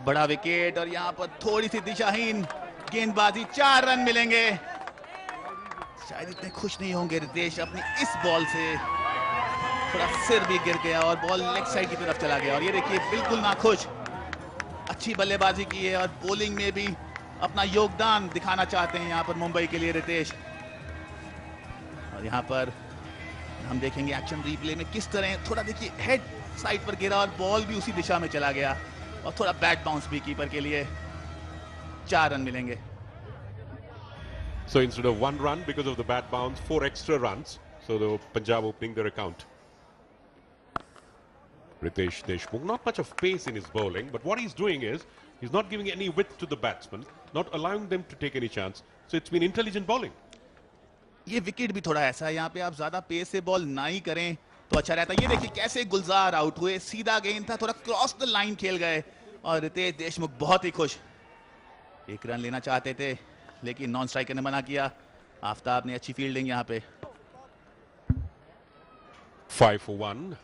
बड़ा विकेट और यहाँ पर थोड़ी सी दिशाहीन गेंदबाजी, 4 रन मिलेंगे। शायद इतने खुश नहीं होंगे रितेश अपनी इस बॉल से, थोड़ा सिर भी गिर गया और बॉल लेग साइड की तरफ चला गया। और ये देखिए बिल्कुल ना खुश, अच्छी बल्लेबाजी की है और बॉलिंग में भी अपना योगदान दिखाना चाहते हैं यहाँ पर मुंबई के लिए रितेश। और यहाँ पर हम देखेंगे एक्शन रिप्ले में किस तरह, थोड़ा देखिए हेड साइड पर गिरा और बॉल भी उसी दिशा में चला गया और थोड़ा बैट बाउंस भी कीपर के लिए। 4 रन मिलेंगे। So instead of 1 run because of the bat bounce, 4 extra runs. So the Punjab opening their account. Ritesh Deshmukh, not much of pace in his bowling, but what he's doing is he's not giving any width to the batsmen, not allowing them to take any chance. So it's been intelligent bowling. ये wicket भी थोड़ा ऐसा है, यहाँ पे आप ज्यादा pace से बॉल ना ही करें तो अच्छा रहता है। ये देखिए कैसे गुलजार आउट हुए, सीधा गेंद था, थोड़ा क्रॉस द लाइन खेल गए और रितेश देशमुख बहुत ही खुश। 1 रन लेना चाहते थे लेकिन नॉन स्ट्राइकर ने मना किया। आफ्ताब ने अच्छी फील्डिंग यहाँ पे। 5 for 1.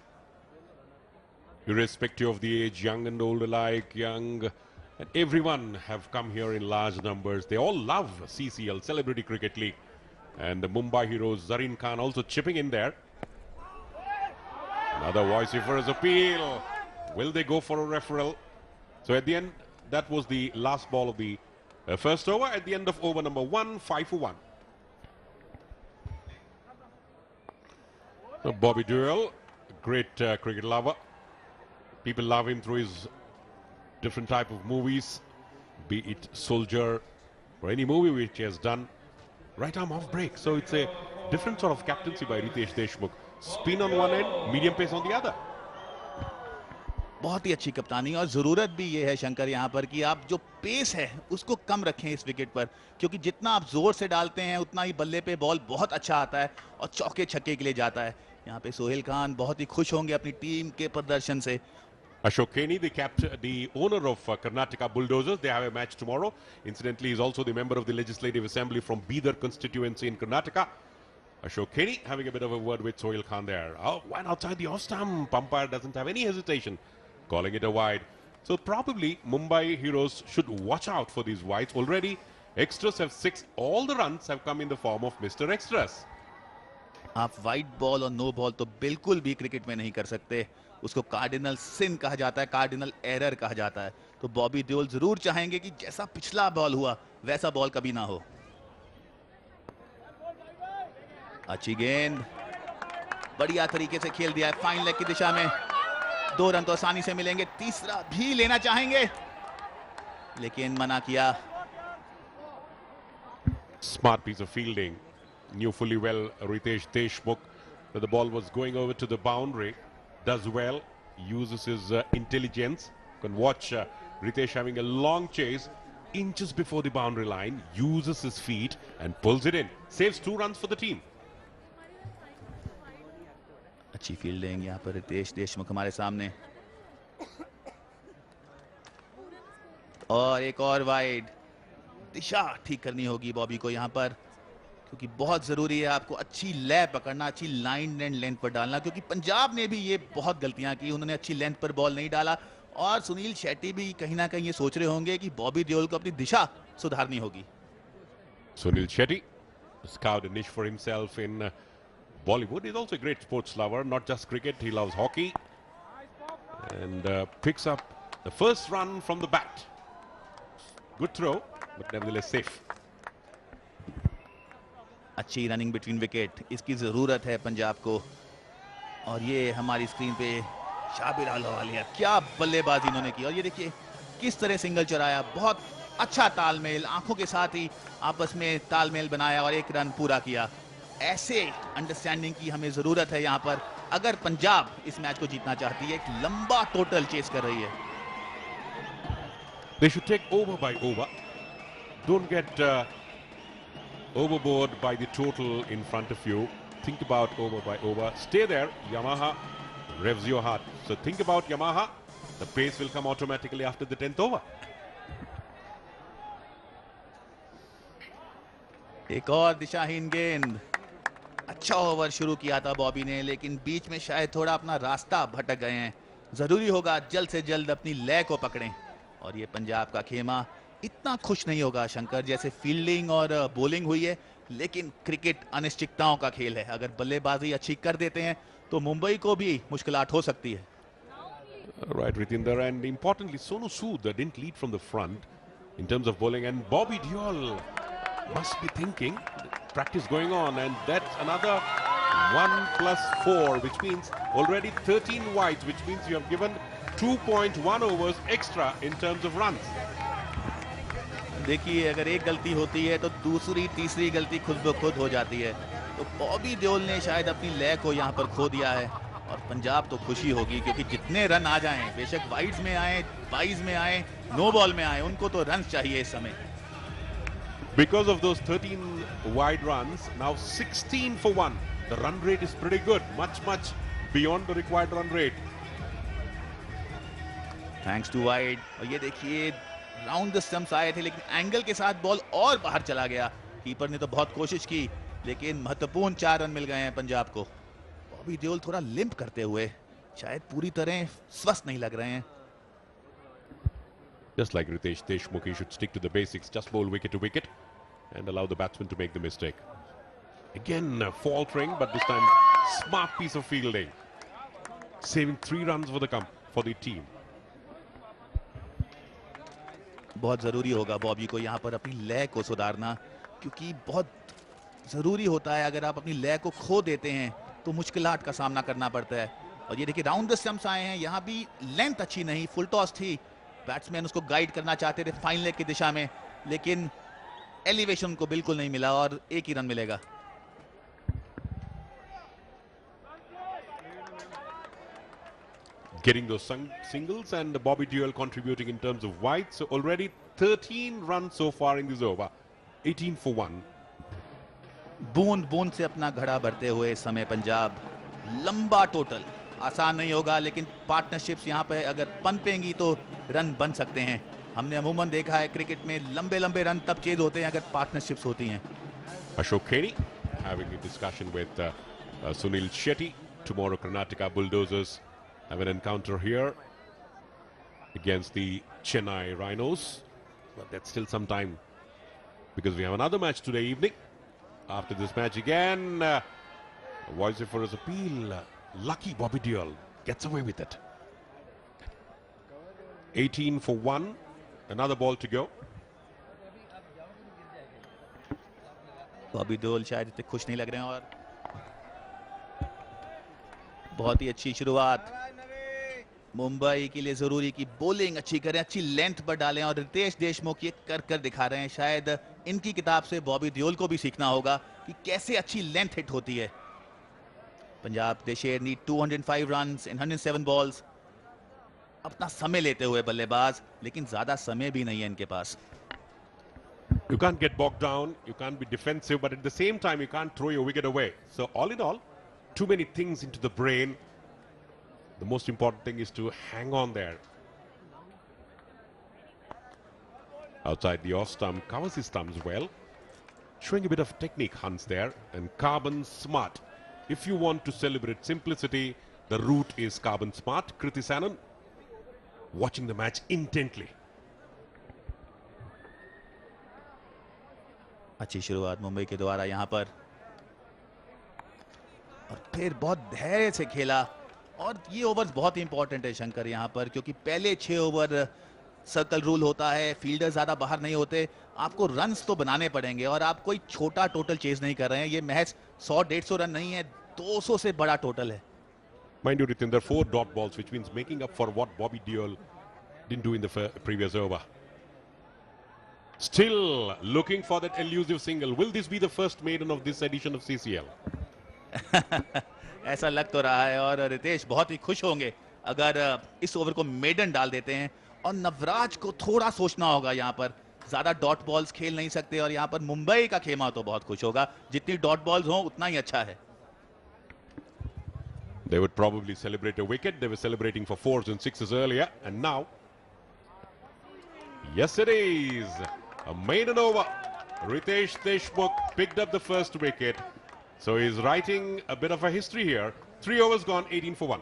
Irrespective of the age, young and old alike, young and everyone have come here in large numbers. They all love CCL, Celebrity Cricket League. And the Mumbai Heroes, Zareen Khan also chipping in there. Another vociferous appeal. Will they go for a referral? So at the end, that was the last ball of the first over. At the end of over number 1, 5 for 1. So Bobby Dewell, great cricket lover. People love him through his different type of movies, be it Soldier or any movie which he has done. Right arm off break. So it's a different sort of captaincy by Ritesh Deshmukh. Spin on one end, medium pace on the other. बहुत ही अच्छी कप्तानी और जरूरत भी ये है शंकर यहाँ पर कि आप जो पेस है उसको कम रखें इस विकेट पर, क्योंकि जितना आप जोर से डालते हैं उतना ही बल्ले पे बॉल बहुत अच्छा आता है और चौके छक्के के लिए जाता है। यहाँ पे सोहेल खान बहुत ही खुश होंगे अपनी टीम के प्रदर्शन से। Ashok Keni, the owner of Karnataka Bulldozers, they have a match tomorrow. Incidentally, he's also the member of the Legislative Assembly from Bidar constituency in Karnataka. Ashok Keni having a bit of a word with Sohail Khan there. Oh, one outside the off-stump. Umpire doesn't have any hesitation, calling it a wide. So probably Mumbai Heroes should watch out for these wides. Already, extras have 6. All the runs have come in the form of Mr. Extras. आप wide ball और no ball तो बिल्कुल भी cricket में नहीं कर सकते, उसको कार्डिनल सिन कहा जाता है, कार्डिनल एरर कहा जाता है। तो बॉबी देओल जरूर चाहेंगे कि जैसा पिछला बॉल हुआ वैसा बॉल कभी ना हो। अच्छी गेंद, बढ़िया तरीके से खेल दिया है फाइन लेग की दिशा में। 2 रन तो आसानी से मिलेंगे, तीसरा भी लेना चाहेंगे लेकिन मना किया। Smart piece of fielding. Knew fully well Ritesh Deshmukh that the ball was going over to the boundary. Does well, uses his intelligence. You can watch Ritesh having a long chase inches before the boundary line, uses his feet and pulls it in. Saves 2 runs for the team. अच्छी fielding यहाँ पर रितेश देशमुख हमारे सामने। और एक और wide, दिशा ठीक करनी होगी बॉबी को यहाँ पर, क्योंकि बहुत जरूरी है आपको अच्छी लय पकड़ना, अच्छी लाइन एंड लेंथ पर डालना, क्योंकि पंजाब ने भी ये बहुत गलतियां की, उन्होंने अच्छी लेंथ पर बॉल नहीं डाला। और सुनील शेट्टी भी कहीं ना कहीं ये सोच रहे होंगे कि बॉबी देओल को अपनी दिशा सुधारनी होगी। Sunil Shetty scoured a niche for himself in Bollywood. He's also a great sports lover, not just cricket, he loves hockey. And picks up the first run from the bat. Good throw, but nevertheless safe. अच्छी running between wicket, इसकी जरूरत है पंजाब को। और ये हमारी screen पे शाबिर अहलुवालिया, क्या बल्लेबाजी इन्होंने की। और ये देखिए किस तरह सिंगल चुराया, बहुत अच्छा तालमेल, आंखों के साथ ही आपस में तालमेल बनाया और 1 रन पूरा किया। ऐसे अंडरस्टैंडिंग की हमें जरूरत है यहाँ पर, अगर पंजाब इस मैच को जीतना चाहती है। एक लंबा टोटल चेस कर रही है। They should take over by over. Don't get overboard by the total in front of you. Think about over by over. Stay there. Yamaha revs your heart. So think about Yamaha. The pace will come automatically after the 10th over. एक और दिशाहीन गेंद। अच्छा over शुरू किया था बॉबी ने, लेकिन बीच में शायद थोड़ा अपना रास्ता भटक गए हैं। जरूरी होगा जल्द से जल्द अपनी लय को पकड़ें। और ये पंजाब का खेमा इतना खुश नहीं होगा शंकर, जैसे फील्डिंग और बॉलिंग हुई है, लेकिन क्रिकेट अनिश्चितताओं का खेल है। अगर बल्लेबाजी अच्छी कर देते हैं तो मुंबई को भी मुश्किलात हो सकती है। Right, Ritinder, and importantly, Sonu Sood didn't lead from the front in terms of bowling, and Bobby Deol must be thinking practice going on, and that's another 1+4, which means already 13 wides, which means you have given 2.1 overs extra in terms of runs. देखिए, अगर एक गलती होती है तो दूसरी तीसरी गलती खुद ब खुद हो जाती है। तो बॉबी देओल ने शायद अपनी लय को यहाँ पर खो दिया है, और पंजाब तो खुशी होगी, क्योंकि जितने रन आ जाएं, बेशक वाइड्स में आए, 22 में आए, नो बॉल में आए, उनको तो रन चाहिए इस समय। Because of those 13 wide runs, now 16 for 1. The run rate is pretty good, much beyond the required run rate. Thanks to wide. और ये देखिए, राउंड द स्टंप्स आए थे, लेकिन एंगल के साथ बॉल और बाहर चला गया। कीपर ने तो बहुत कोशिश की, लेकिन महत्वपूर्ण 4 रन मिल गए हैं पंजाब को। बॉबी देओल थोड़ा लिंप करते हुए, शायद पूरी तरह स्वस्थ नहीं लग रहे हैं। Just like Ritesh Deshmukh, he should stick to the basics, just bowl wicket to wicket and allow the batsman to make the mistake. Again, faltering, but this time smart piece of fielding, saving 3 runs for the team. बहुत ज़रूरी होगा बॉबी को यहाँ पर अपनी लय को सुधारना, क्योंकि बहुत ज़रूरी होता है। अगर आप अपनी लय को खो देते हैं तो मुश्किलात का सामना करना पड़ता है। और ये देखिए, राउंड द स्टंप्स आए हैं, यहाँ भी लेंथ अच्छी नहीं, फुल टॉस थी, बैट्समैन उसको गाइड करना चाहते थे फाइन लेग की दिशा में, लेकिन एलिवेशन को बिल्कुल नहीं मिला और एक ही रन मिलेगा। Getting those singles and Bobby Deol contributing in terms of wides. So already 13 runs so far in this over, 18 for 1. बूंद बूंद से अपना घड़ा भरते हुए इस समय पंजाब, लंबा टोटल आसान नहीं होगा, लेकिन पार्टनरशिप्स यहाँ पे अगर पनपेंगी तो रन बन सकते हैं। हमने अमूमन देखा है क्रिकेट में लंबे लंबे रन तब चेज होते हैं अगर पार्टनरशिप्स होती हैं। Ashok Kenny having a discussion with Sunil Shetty. Tomorrow Karnataka Bulldozers have an encounter here against the Chennai Rhinos, but that's still some time because we have another match today evening. After this match again, Vojcephor's appeal, lucky Bobby Deol gets away with it. 18 for 1, another ball to go. Bobby Deol शायद इतने खुश नहीं लग रहे हैं, और बहुत ही अच्छी शुरुआत मुंबई के लिए। जरूरी कि बॉलिंग अच्छी करें, अच्छी लेंथ पर डालें, और रितेश देशमुख ये कर दिखा रहे हैं। शायद इनकी किताब से बॉबी देओल को भी सीखना होगा कि कैसे अच्छी लेंथ हिट होती है। Punjab they share need 205 runs in 107 balls. अपना समय लेते हुए बल्लेबाज, लेकिन ज्यादा समय भी नहीं है इनके पास। You can't get bogged down, you can't be defensive, but at the same time you can't throw your wicket away. So all in all, too many things into the brain. The most important thing is to hang on there. Outside the off stump, covers his thumbs well. Showing a bit of technique, Hans there. And Carbon Smart. If you want to celebrate simplicity, the route is Carbon Smart. Kriti Sanon watching the match intently. अच्छी शुरुआत मुंबई के द्वारा यहाँ पर, और फिर बहुत धैर्य से खेला। और ये ओवर्स बहुत इंपॉर्टेंट है शंकर यहाँ पर, क्योंकि पहले 6 ओवर सर्कल रूल होता है, फील्डर ज्यादा बाहर नहीं होते, आपको रन्स तो बनाने पड़ेंगे, और आप कोई छोटा टोटल चेज नहीं कर रहे हैं। ये महज 100-150 रन नहीं है, 200 से बड़ा टोटल है। Mind you, Ritinder, 4 dot balls, which means making up for what Bobby Deol didn't do in the previous over. Still looking for that elusive single. Will this be the first maiden of this edition of CCL? ऐसा लग तो रहा है, और रितेश बहुत ही खुश होंगे अगर इस ओवर को मेडन डाल देते हैं। और नवराज को थोड़ा सोचना होगा यहाँ पर, ज्यादा डॉट बॉल्स खेल नहीं सकते, और यहाँ पर मुंबई का खेमा तो बहुत खुश होगा, जितनी डॉट बॉल्स हो उतना ही अच्छा है। They would probably celebrate a wicket. They were celebrating for 4s and 6s earlier, and now, yes it is a maiden over. Ritesh Deshmukh picked up the first wicket, so he's writing a bit of a history here. 3 overs gone, 18 for 1.